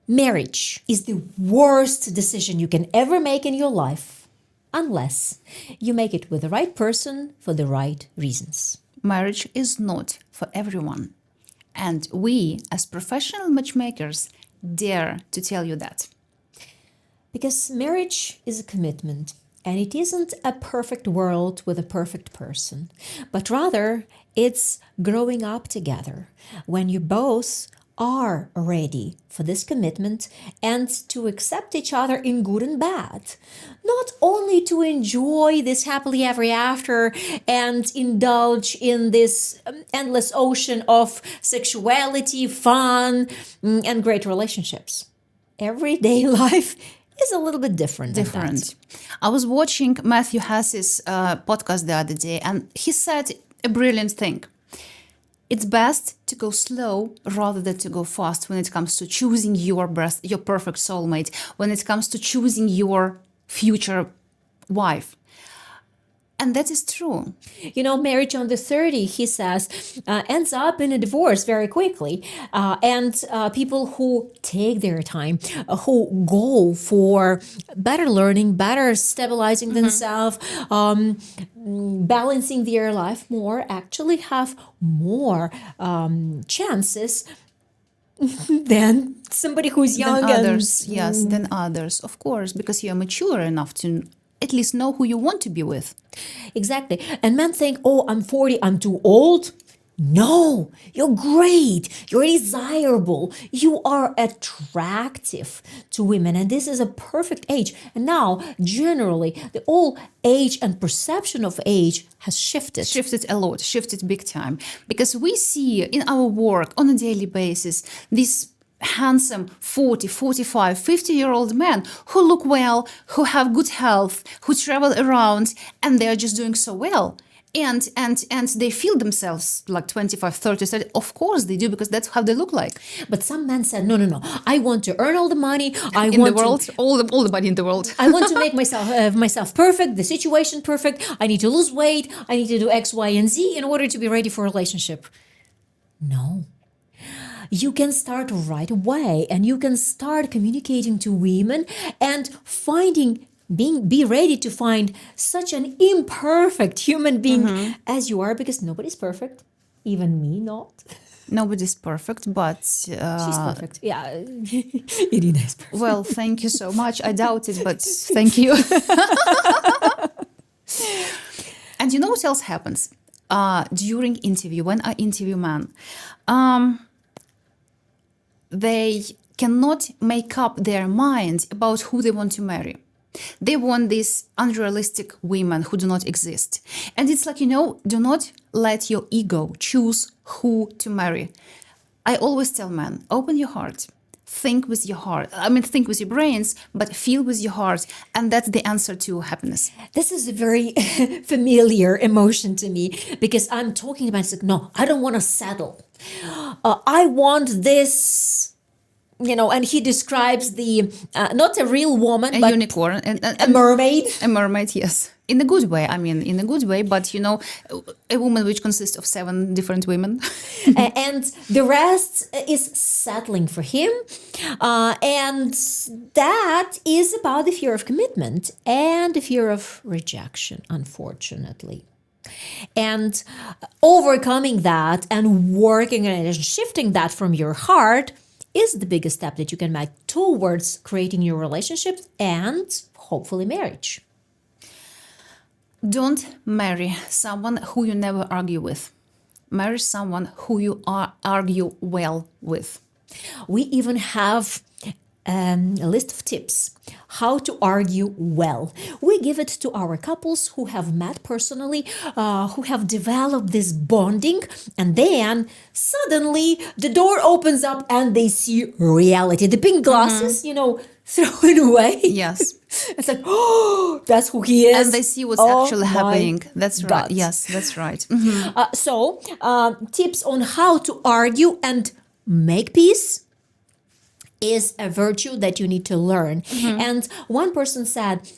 Marriage is the worst decision you can ever make in your life, unless you make it with the right person for the right reasons. Marriage is not for everyone. And we, as professional matchmakers, dare to tell you that. Because marriage is a commitment, and it isn't a perfect world with a perfect person, but rather it's growing up together when you both are ready for this commitment and to accept each other in good and bad. Not only to enjoy this happily ever after and indulge in this endless ocean of sexuality, fun, and great relationships. Everyday life is a little bit different. I was watching Matthew Hussey's podcast the other day, and he said a brilliant thing. It's best to go slow rather than to go fast when it comes to choosing your perfect soulmate, when it comes to choosing your future wife. And that is true. Marriage under 30, he says, ends up in a divorce very quickly. And people who take their time, who go for better learning, better stabilizing themselves, balancing their life more, actually have more chances than somebody who's young. Than others, of course, because you're mature enough to at least know who you want to be with. Exactly. And men think, oh, I'm 40, I'm too old. No, you're great. You're desirable. You are attractive to women. And this is a perfect age. And now, generally, the whole age and perception of age has shifted. Shifted a lot, shifted big time. Because we see in our work on a daily basis, these handsome 40, 45, 50-year-old men who look well, who have good health, who travel around, and they're just doing so well. And they feel themselves like 25, 30, 30. Of course they do, because that's how they look like. But some men said, no. I want to earn all the money. All the money in the world. I want to make myself perfect, the situation perfect. I need to lose weight. I need to do X, Y, and Z in order to be ready for a relationship. No. You can start right away, and you can start communicating to women and be ready to find such an imperfect human being as you are, because nobody's perfect, even me not. Nobody's perfect, but she's perfect. Yeah, Irina is perfect. Well, thank you so much. I doubt it, but thank you. And you know what else happens during interview? When I interview men, they cannot make up their mind about who they want to marry. They want these unrealistic women who do not exist. And it's like, do not let your ego choose who to marry. I always tell men, open your heart. Think with your heart. Think with your brains, but feel with your heart. And that's the answer to happiness. This is a very familiar emotion to me, because I'm talking about, no, I don't want to settle. I want this, and he describes the, not a real woman, but unicorn, a mermaid. A mermaid, yes. In a good way. In a good way, but, a woman which consists of 7 different women. And the rest is settling for him. And that is about the fear of commitment and the fear of rejection, unfortunately. And overcoming that and working on it and shifting that from your heart is the biggest step that you can make towards creating your relationships and hopefully marriage. Don't marry someone who you never argue with. Marry someone who you argue well with. We even have a list of tips how to argue well. We give it to our couples who have met personally, who have developed this bonding, and then suddenly the door opens up and they see reality. The pink glasses, throw it away. Yes. It's like, oh, that's who he is. And they see what's actually happening. That's right. God. Yes, that's right. So tips on how to argue and make peace is a virtue that you need to learn. And one person said,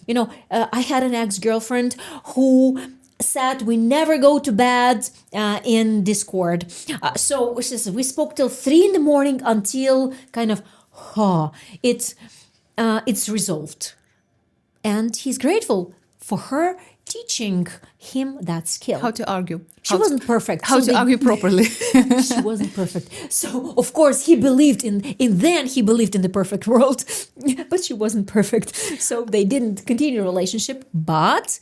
I had an ex-girlfriend who said we never go to bed in Discord. So she says, we spoke till 3 a.m. until kind of it's resolved. And he's grateful for her teaching him that skill. How to argue. She wasn't perfect. How so to they- argue properly. She wasn't perfect. So of course he believed in the perfect world, but she wasn't perfect. So they didn't continue a relationship. But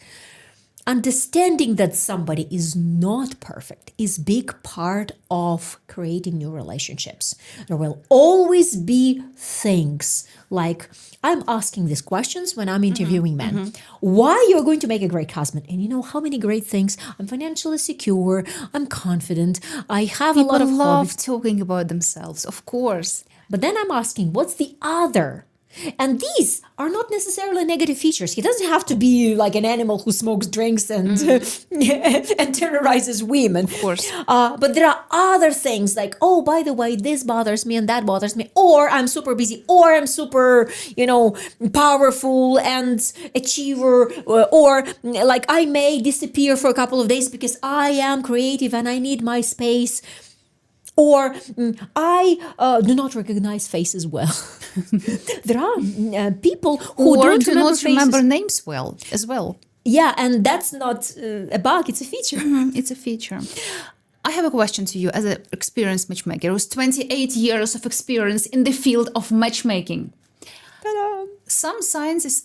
understanding that somebody is not perfect is big part of creating new relationships. There will always be things like, I'm asking these questions when I'm interviewing men. Why you're going to make a great husband? And you know how many great things. I'm financially secure. I'm confident. I have a lot of People love hobbies. talking about themselves, of course. But then I'm asking, what's the other? And these are not necessarily negative features. He doesn't have to be like an animal who smokes drinks and and terrorizes women. Of course. But there are other things like, oh, by the way, this bothers me and that bothers me, or I'm super busy, or I'm super, powerful and achiever, or like I may disappear for a couple of days because I am creative and I need my space. Or I do not recognize faces well. There are people who Or don't do remember not faces. remember names well as well. Yeah, and that's not a bug, it's a feature. It's a feature. I have a question to you as an experienced matchmaker with 28 years of experience in the field of matchmaking. Ta-da.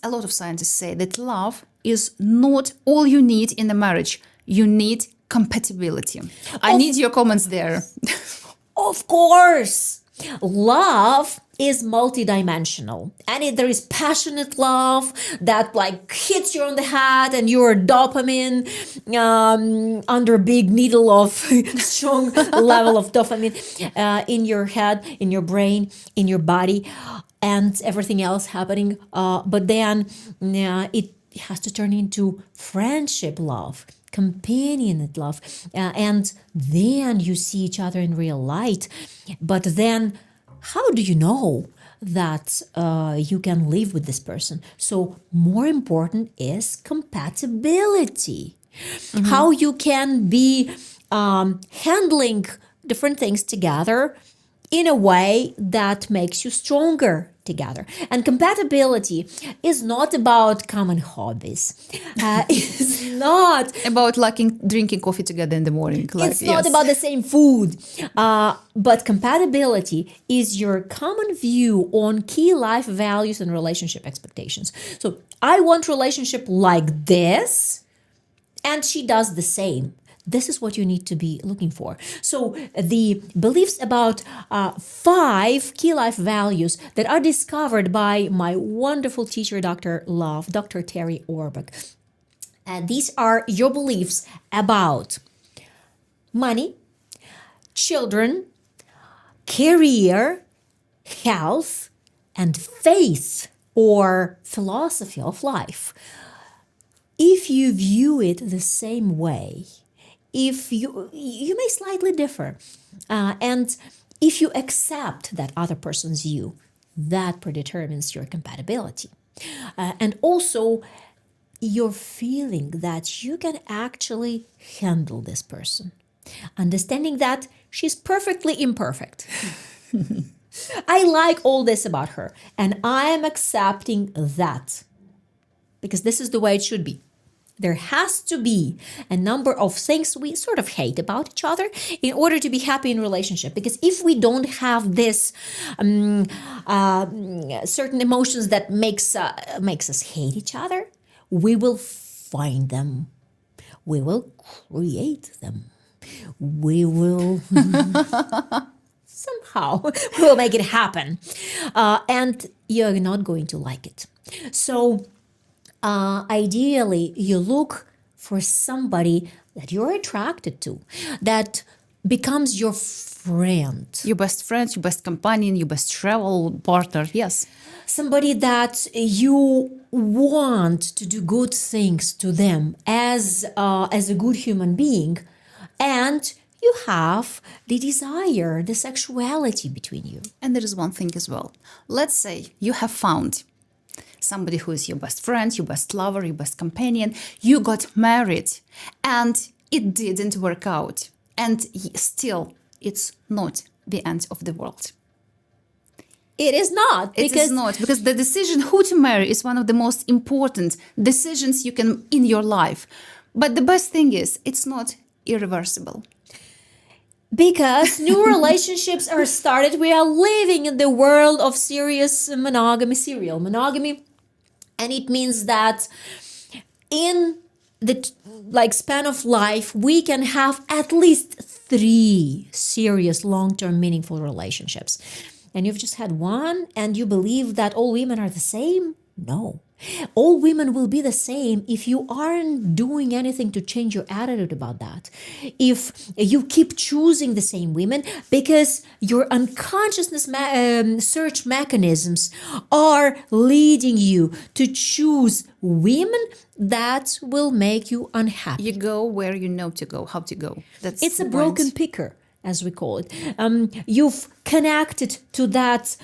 A lot of scientists say that love is not all you need in a marriage. You need compatibility. I need your comments there. Of course, love is multidimensional, and there is passionate love that like hits you on the head and your dopamine under a big needle of strong level of dopamine in your head, in your brain, in your body, and everything else happening. But then it has to turn into friendship love, companionate love, and then you see each other in real light. But then how do you know that you can live with this person? So more important is compatibility. How you can be handling different things together in a way that makes you stronger together. And compatibility is not about common hobbies. It's not About drinking coffee together in the morning. it's not about the same food. But compatibility is your common view on key life values and relationship expectations. So I want relationship like this, and she does the same. This is what you need to be looking for. So the beliefs about 5 key life values that are discovered by my wonderful teacher, Dr. Love, Dr. Terri Orbuch. And these are your beliefs about money, children, career, health, and faith or philosophy of life. If you view it the same way, if you may slightly differ, and if you accept that other person's view, that predetermines your compatibility. And also your feeling that you can actually handle this person, understanding that she's perfectly imperfect. I like all this about her, and I am accepting that because this is the way it should be. There has to be a number of things we sort of hate about each other in order to be happy in relationship. Because if we don't have this certain emotions that makes us hate each other, we will find them. We will create them. We will somehow we'll make it happen, and you're not going to like it. So. Ideally, you look for somebody that you're attracted to, that becomes your friend. Your best friend, your best companion, your best travel partner, yes. Somebody that you want to do good things to them as a good human being, and you have the desire, the sexuality between you. And there is one thing as well. Let's say you have found somebody who is your best friend, your best lover, your best companion. You got married and it didn't work out. And still, it's not the end of the world. It is not. It is not, because the decision who to marry is one of the most important decisions you can in your life. But the best thing is, it's not irreversible. Because new relationships are started. We are living in the world of serious monogamy, serial monogamy. And it means that in the span of life, we can have at least 3 serious, long-term, meaningful relationships. And you've just had one and you believe that all women are the same? No. All women will be the same if you aren't doing anything to change your attitude about that. If you keep choosing the same women because your unconsciousness search mechanisms are leading you to choose women that will make you unhappy. You go where you know to go, how to go. It's a broken picker, as we call it. You've connected to that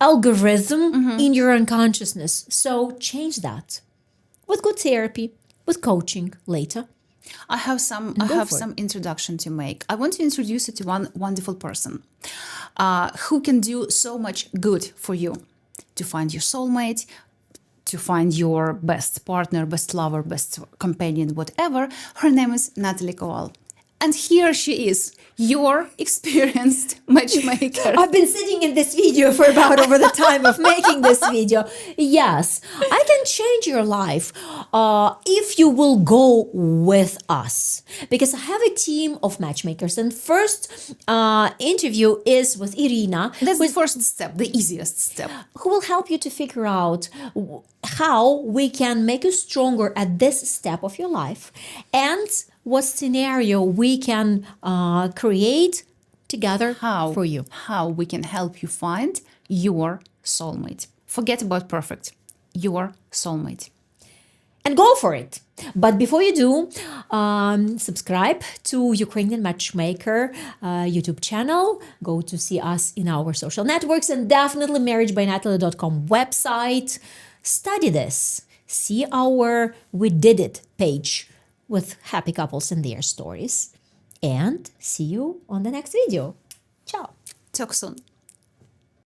algorithm in your unconsciousness. So change that with good therapy, with coaching later. I have some introduction to make. I want to introduce you to one wonderful person who can do so much good for you, to find your soulmate, to find your best partner, best lover, best companion, whatever. Her name is Natalie Kowal. And here she is, your experienced matchmaker. I've been sitting in this video for about over the time of making this video. Yes, I can change your life if you will go with us. Because I have a team of matchmakers. And first interview is with Irina. That's the first step, the easiest step. Who will help you to figure out how we can make you stronger at this step of your life. And what scenario we can create together for you. How we can help you find your soulmate. Forget about perfect. Your soulmate. And go for it. But before you do, subscribe to Ukrainian Matchmaker YouTube channel. Go to see us in our social networks and definitely marriagebynatalie.com website. Study this. See our We Did It page with happy couples and their stories. And see you on the next video. Ciao. Talk soon.